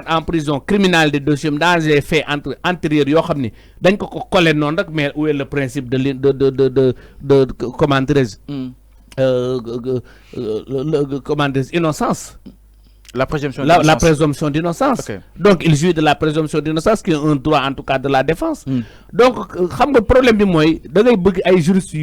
en prison criminel des dossiers dans des faits antérieurs yoo xam ni dañ ko collé noonu rek mais où est le principe de comment dirais-je comment dirais-je innocence. La présomption d'innocence. La présomption d'innocence. Okay. Donc, il jouit de la présomption d'innocence qui est un droit, en tout cas, de la défense. Donc, le problème est que les juristes,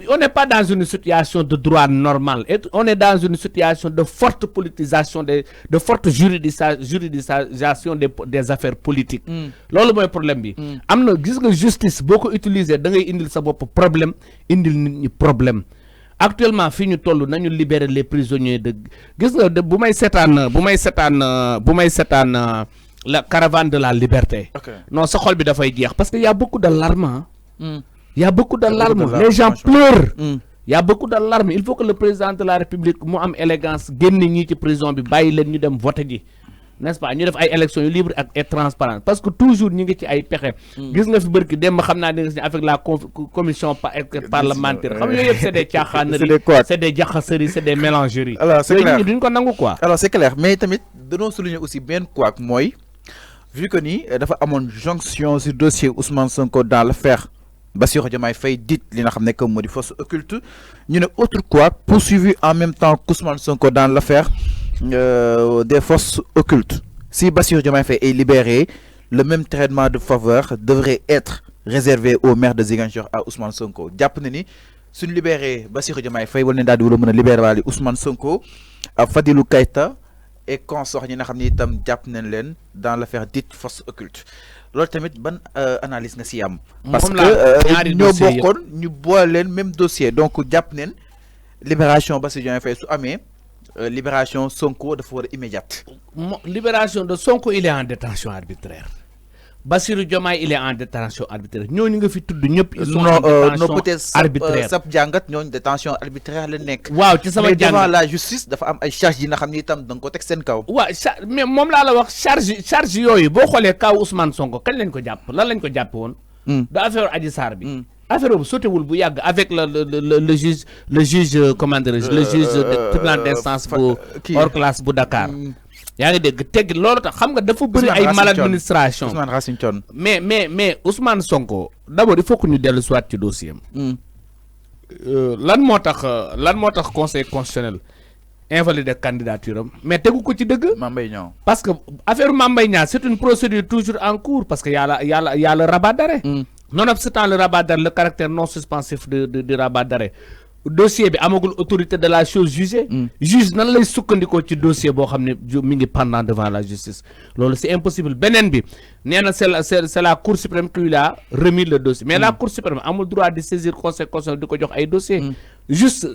on n'est pas dans une situation de droit normal. On est dans une situation de forte politisation, de forte juridisation des affaires politiques. C'est le problème. La justice, beaucoup utilisée, il y a un problème, il y a problème. Actuellement fi ñu tollu nañu libérer les prisonniers de gis nga bu may sétane la caravane de la liberté. Non sa xol bi da fay jeex parce que y a beaucoup d'alarmes. Il y a beaucoup d'alarmes. Les gens pleurent. Il y a beaucoup d'alarmes. Il faut que le président de la République mu am élégance génn ñi ci prison bi bàyyi leen ñu dem voter ji. N'est-ce pas ñu def ay élections libres et transparentes parce que toujours ñi ngi ci ay pexé gis nga fi barki dem xamna avec la commission parlementaire xam nga yépp c'est des tiaxaneries c'est des jaxasseries c'est des mélangeries. Alors c'est clair duñ ko nangu quoi. Alors c'est clair mais tamit dañoo souligner aussi ben quoi moy vu que ni dafa amone jonction sur dossier Ousmane Sonko dans l'affaire Bassirou Diomaye Faye dit li nga xamné que modi force occulte ñu ne autre quoi poursuivi en même temps qu'Ousmane Sonko dans l'affaire des forces occultes. Si Bassirou Diomaye Faye est libéré, le même traitement de faveur devrait être réservé au maire de Ziguinchor à Ousmane Sonko. Jàpp na ni suñu libéré Bassirou Diomaye Faye wala ne daal di wala mën a libéré Ousmane Sonko Fadilou Keita et consort ñi nga xam ne itam jàpp nañ leen dans l'affaire dite force occulte. Loolu tamit ban analyse nga si am. Parce que ñoo bokkoon ñu boole leen même dossier donc jàpp nañ libération Bassirou Diomaye Faye su amee. Libération Sonko de façon immédiate. Libération de Sonko, il est en détention arbitraire. Bassirou Diomaye, il est en détention arbitraire. Nous, nous avons tout ils sont en détention arbitraire. Nous détention arbitraire. Wow, tu sais, mais devant la justice, il y a des charges qui sont dans le contexte de kaw. Mais moi, là, charge yoy, bo xolé kaw Ousmane Sonko, kan lañ ko japp? Lan lañ ko japp won? Da affaire Adji Sarr bi. Affaire bu sotewul bu yag avec le juge comment dirais-je le juge de tribunal d'instance bu hors classe bu Dakar. Yaa ngi dégg tegg loolu tax xam nga dafa bëri ay maladministration. Ousmane Racine Thion. Mais Ousmane Sonko d'abord il faut que ñu dellu soit ci dossier am. Lan moo tax conseil constitutionnel invalide candidature am mais tegu ko ci dëgg. Mame Mbaye Niang. Parce que affaire Mame Mbaye Niang c'est une procédure toujours en cours parce que y a le rabat d'arrêt. Nonobstant le rabat d'arrêt, le caractère non suspensif du rabat d'arrêt, dossier bi amagul autorité de la chose jugée. Juge nan lay sukkandiko ci dossier bo xamné mi ngi pendant devant la justice. Lolu c'est impossible. Benen bi néna c'est la Cour suprême qui lui a remis le dossier. Mais la Cour suprême amul droit de saisir conseil constitutionnel diko jox ay dossiers. Juste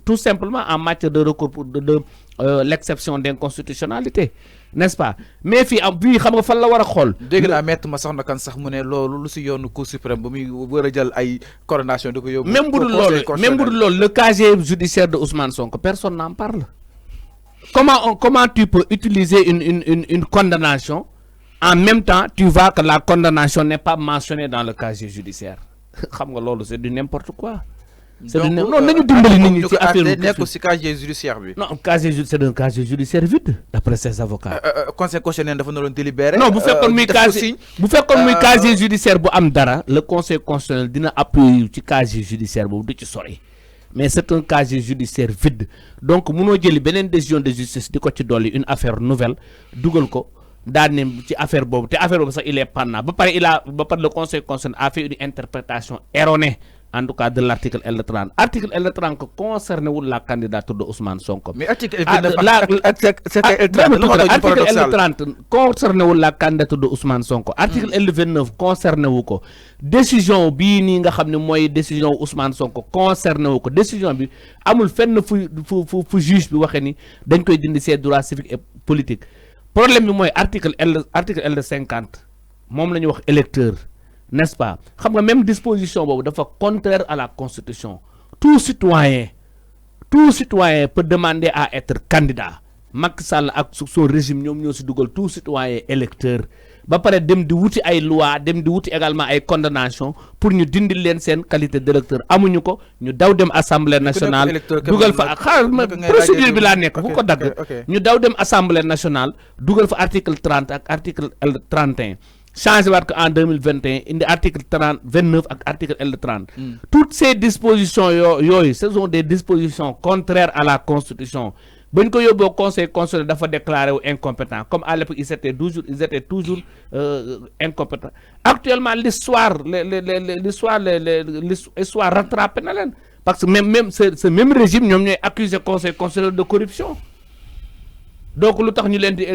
tout simplement en matière de recours de l'exception d'inconstitutionnalité. N'est-ce pas? Mais fi xam nga fan la wara xol dégg na maître ma soxna kan sax mu ne loolu lu ci yoonu Cour suprême ba muy wara jël ay coordination de ko yóbbu même bu dul loolu le casier judiciaire de Ousmane Sonko personne n'en parle. Comment tu peux utiliser une condamnation en même temps tu vois que la condamnation n'est pas mentionnée dans le casier judiciaire xam nga loolu c'est du n'importe quoi. Non, nañu dimbali nit ñi ci affaire nekk ci casier judiciaire bi. Non, c'est un casier judiciaire vide d'après ses avocats. Conseil constitutionnel dafa naroon délibérer. Non, bu fekkoon muy casier judiciaire bu am dara, le conseil constitutionnel dina appuyer ci casier judiciaire boobu du ci sori. Mais c'est un casier judiciaire vide. Donc mënoo jëli beneen décision de justice di ko ci dolli une affaire nouvelle dugal ko daan ne ci affaire boobu te affaire boobu sax il est pendant ba pare le conseil constitutionnel a fait une interprétation erronée. En tout cas de l'article L30. Article L30 concerne la candidature de Ousmane Sonko. Mais article L30 concerne la candidature de Ousmane Sonko. Article L29 concerne ko. Décision bi ni nga xamné moy décision Ousmane Sonko concerne ko. Décision bi amul fenn fu juge bi waxé ni dañ koy dindi ses droits civiques et politiques. Problème bi moy article L50 mom lañu wax électeur. N'est-ce pas? Même disposition contraire à la Constitution. Tout citoyen peut demander à être candidat. Macky Sall ak son régime ñoom ñoo si dugal tout citoyen électeur ba pare dem di wuti ay loi dem di wuti également ay condamnation pour ñu dindil leen seen qualité d'électeur amuñu ko ñu daw dem assemblée nationale dugal fa procédure bi laa nekk bu ko dagg ñu daw dem assemblée nationale dugal fa article 30 ak article L31 changé waat ko en 2021 indi article 29 ak article L30 toutes ces dispositions yooyu ce sont des dispositions contraires à la constitution. Ben ko yóbboo conseil constitutionnel dafa déclaré incompétent comme à l'époque ils étaient toujours incompétents. Actuellement l'histoire rattrapé na leen parce que même ce même régime ñoom ñooy accusé conseil constitutionnel de corruption donc lu tax ñu leen di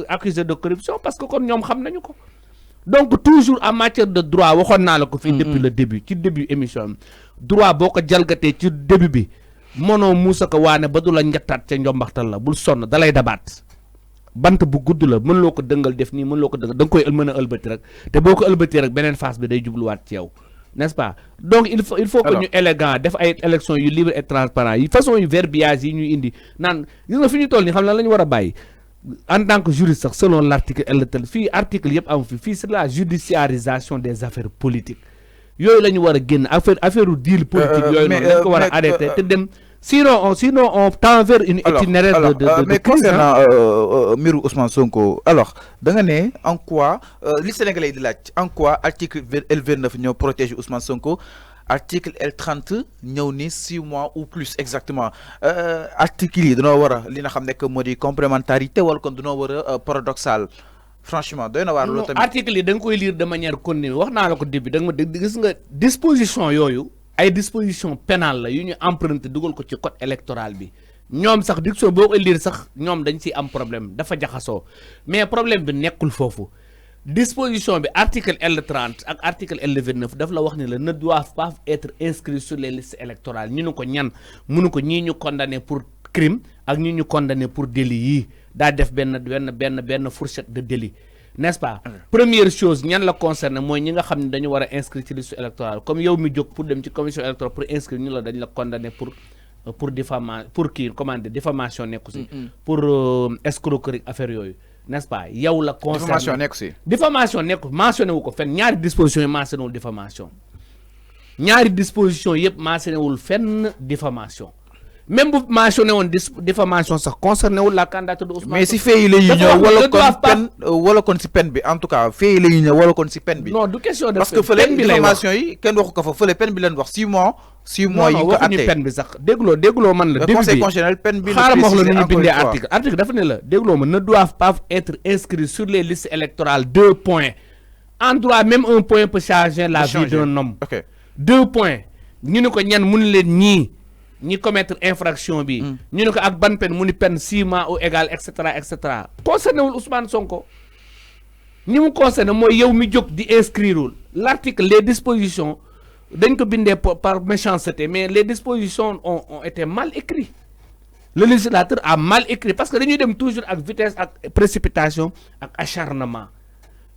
accusé de corruption parce que kon ñoom xam nañu ko donc toujours en matière de droit waxoon naa la ko fii depuis le début ci début émission droit boo ko jalgatee ci début bi mono Moussa ko waane ba du la njattaat ca njombaxtal la bul sonn dalay dabaat bant bu gudd la mën loo ko dëngal def nii mën loo ko dëngal da nga koy mën a ëlbati rek te boo ko ëlbati rek beneen phase bi day jubluwaat ci yow n'est-ce pas donc il faut que ñu élégant def ay élections yu libre et transparent yi façon yu verbiage yi ñuy indi naan gis nga fi ñu toll nii xam lan la ñu war a bàyyi en tant que juriste sax selon l'article L tel fii article yëpp am fii c'est la judiciarisation des affaires politiques yooyu la ñu war a génn affaire deal politique yooyu noonu dañ ko war a arrêter te dem sinon on tend vers une itinéraire de mais concernant mbiru Ousmane Sonko alors da nga ne en quoi li Sénégalais di laaj en quoi article L29 ñoo protéger Ousmane Sonko article L30 ñëw ni 6 mois ou plus exactement article yi dañoo war a li nga xam ne que moo di complémentarité wala kon dañoo war a paradoxal franchement doy na waar loolu tamit article yi da nga koy lire de manière continue wax naa la ko début da nga ma gis nga disposition yooyu ay disposition pénale la yu ñu emprunté dugal ko ci code électoral bi ñoom sax diction boo koy lire sax ñoom dañ ciy am problème dafa jaxasoo mais problème bi nekkul foofu disposition bi article L30 ak article L29 daf la wax ne la ne doivent pas être inscrits sur les listes électorales ñu ne ko ñan mënu ko ñii ñu condamné pour crime ak ñii ñu condamné pour délit yii daa def benn fourchette de délit n'est-ce pas première chose ñan la concerné mooy ñi nga xam ne dañu war a inscrire ci liste électorale comme yow mi jóg pour dem ci commission électorale pour inscrire ñu la dañ la condamné pour diffamation pour kii comment dire diffamation nekku si pour escroquerie affaire yooyu n'est-ce pas yow la concerné diffamation nekku si diffamation nekku mentionné wu ko fenn ñaari disposition yi mentionné wul diffamation ñaari disposition yëpp mentionné wul fenn diffamation même bu mentionné woon diffamation sax concerné wul la candidature de Ousmane. mais si fee yi la ñuy ñëw wala kon si peine bi en tout cas fee yi la ñuy ñëw wala kon si peine bi. non du question de parce que fële diffamation yi kenn waxu ko fa fële peine bi leen wax 6 mois. 6 mois yi ko attee waxuñu peine bi sax dégloo man la. le conseil constitutionnel peine bi xaaral ma wax la nu ñu bindee article dafa ne la dégloo ma ne doivent pas être inscrits sur les listes électorales 2 points. En droit même un point peut changer la vie d'un homme. 2 points ñu ne ko ñan mun leen ñii. ñi commettre infraction bi ñu ne ko ak ban peine mu ni peine 6 mois ou égal et cetera concerné wul Ousmane Sonko ñi mu concerné mooy yow mi jóg di inscrire l'article les dispositions dañ ko bindee par méchanceté mais les dispositions ont été mal écrites le législateur a mal écrit parce que dañuy dem toujours ak vitesse ak précipitation ak acharnement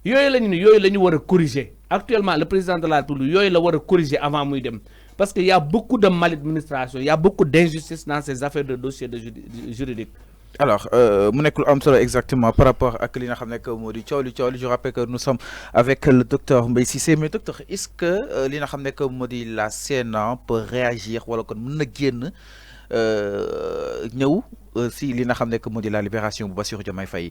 yooyu la ñu war a corriger actuellement le président de la République yooyu la war a corriger avant muy dem parce qu'il y a beaucoup de maladministration, il y a beaucoup d'injustice dans ces affaires de dossiers juridiques. Alors, exactement par rapport à ce que je rappelle que nous sommes avec le docteur Mbaye Cissé. Mais docteur, est-ce que la Sénat peut réagir ou si li nga xam ne que moo di la libération bu Bassirou Diomaye Faye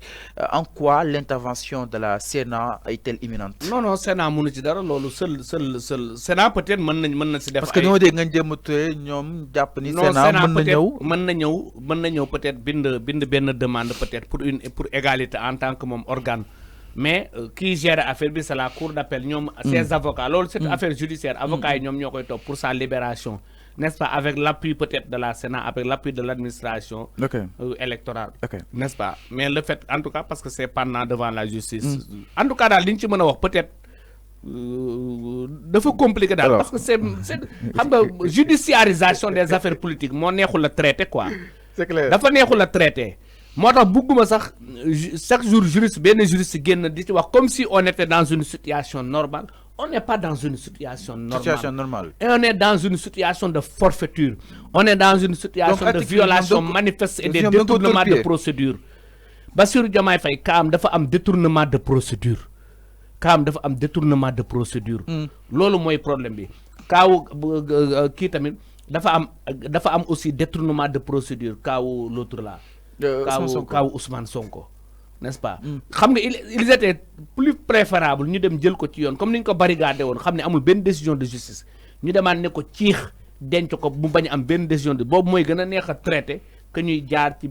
en quoi l'intervention de la Sénat est-elle imminente? non Sénat mënu ci dara loolu seul Sénat peut-être mën na si def parce que ñoo dégg nga jëmmatee ñoom jàpp ni Sénat mën na ñëw peut-être bind benn demande peut-être pour égalité en tant que moom organe mais qui gère affaire bi c'est la cour d'appel ñoom ses avocats loolu c'est affaire judiciaire avocats yi ñoom ñoo koy topp pour sa libération, n'est-ce pas, avec l'appui peut-être de la Sénat, avec l'appui de l'administration électorale, n'est-ce pas? Mais le fait, en tout cas, parce que c'est pendant devant la justice. En tout cas, dans l'inchi peut-être de faut compliquer parce que c'est judiciarisation des affaires politiques. Mon neexul la traité quoi. C'est clair. Dafa neexul la traité. Moi tax bëgguma sax chaque jour juriste génn di ci wax comme si on était dans une situation normale. On n'est pas dans une situation normale. Et on est dans une situation de forfaiture. On est dans une situation de violation manifeste et de détournement de procédure. Bassirou Diomaye Faye kaam dafa am détournement de procédure loolu mooy problème bi kaawu kii tamit dafa am aussi détournement de procédure kaawu l'autre là kaawu Ousmane Sonko n'est-ce pas xam nga ils étaient plus préférable ñu dem jël ko ci yoon comme ni ñu ko barricadé woon xam ne amul benn décision de justice ñu demaat ne ko ciix denc ko mu bañ am benn décision de boobu mooy gën a neex a traité que ñuy jaar ci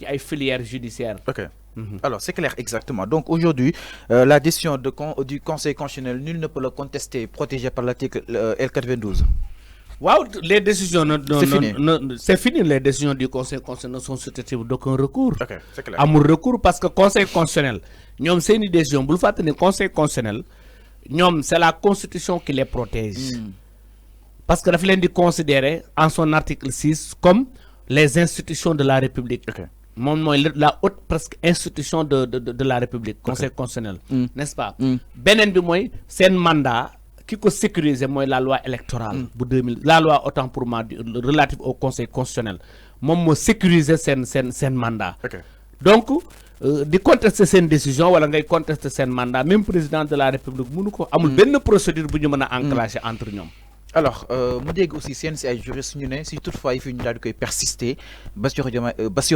ay filières judiciaires. Ok. Alors c'est clair exactement. Donc aujourd'hui la décision du Conseil constitutionnel, nul ne peut le contester, protégé par l'article L92. Waaw, les décisions c'est fini. Les décisions du Conseil constitutionnel ne sont susceptibles d'aucun recours. Ok, c'est clair. Amul recours parce que Conseil constitutionnel ñoom seeni décision bul fàtte ne Conseil constitutionnel ñoom c'est la Constitution qui les protège. Parce que daf leen di considérer en son article 6 comme les institutions de la République. Ok. Moom mooy la haute presque institution de la République. Conseil constitutionnel. N'est-ce pas. Beneen bi mooy seen mandat ki ko sécuriser mooy la loi électorale. bu 2000 la loi autant pour moi relative au Conseil constitutionnel moom moo sécuriser seen mandat. Ok. Donc di contester seen décision wala ngay contester seen mandat même président de la République mënu ko amul benn procédure bu ñu mën a enclencher entre ñoom. Alors mu dégg aussi seen si ay juristes ñu ne si toutefois yi fi ñu daal di koy persister Bassirou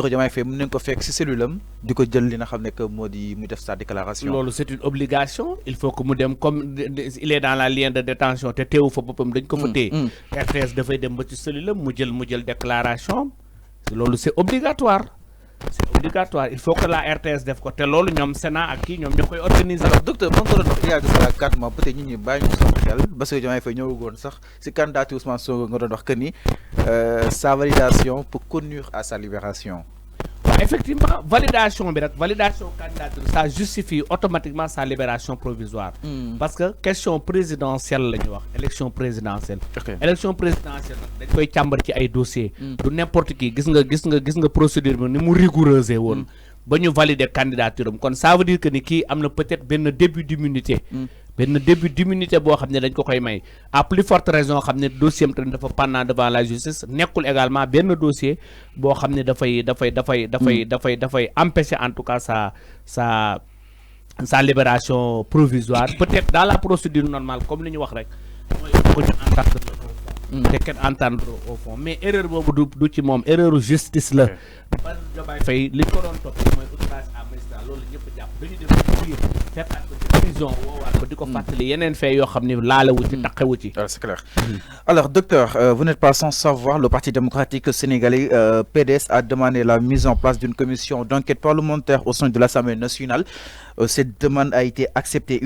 Diomaye Faye mën nañ ko fekk si cellule am di ko jël li nga xam ne que moo di mu def sa déclaration. loolu c'est une obligation il faut que mu dem comme il est dans la ligne de détention te teewu fa boppam dañ ko fa téye. RTS dafay dem ba ci cellule am mu jël déclaration loolu c'est obligatoire. C'est obligatoire il faut que la RTS def ko te loolu ñoom Sénat ak kii ñoom ñoo koy organiser. Alors docteur mën nga doon wax il y a de cela 4 mois peut-être nit ñi bàyyi ñu sama xel Bassirou Diomaye Faye ñëwagoon sax si candidature Ousmane Sonko nga doon wax que ni sa validation peut conduire à sa libération. Effectivement validation candidature ça justifie automatiquement sa libération provisoire. Parce que question présidentielle la ñu wax élection présidentielle. Élection présidentielle nag dañ koy càmbar ci ay dossiers. du n'importe qui gis nga procédure bi ni mu rigoureuse woon. ba ñu valider candidature am kon ça veut dire que ni kii am na peut-être benn début d'immunité. Boo xam ne dañ ko koy may à plus forte raison xam ne dossier am tamit dafa pendant devant la justice nekkul également benn dossier boo xam ne dafay empêcher en tout cas sa libération provisoire peut-être dans la procédure normale comme li ñu wax rek mooy ko ñu entendre te kenn entendre au fond mais erreur boobu du ci moom erreur justice la ba Diomaye Faye li ko doon topp mooy outrage à magistrat loolu ñëpp jàpp dañu dem biir fekkaat ko ci prison woowaat ko di ko fàttali yeneen fee yoo xam ne laalewu ci taqewu ci. C'est clair. Alors docteur vous n'êtes pas sans savoir le Parti démocratique sénégalais PDS a demandé la mise en place d'une commission d'enquête parlementaire au sein de l'Assemblée nationale. Cette demande a été acceptée.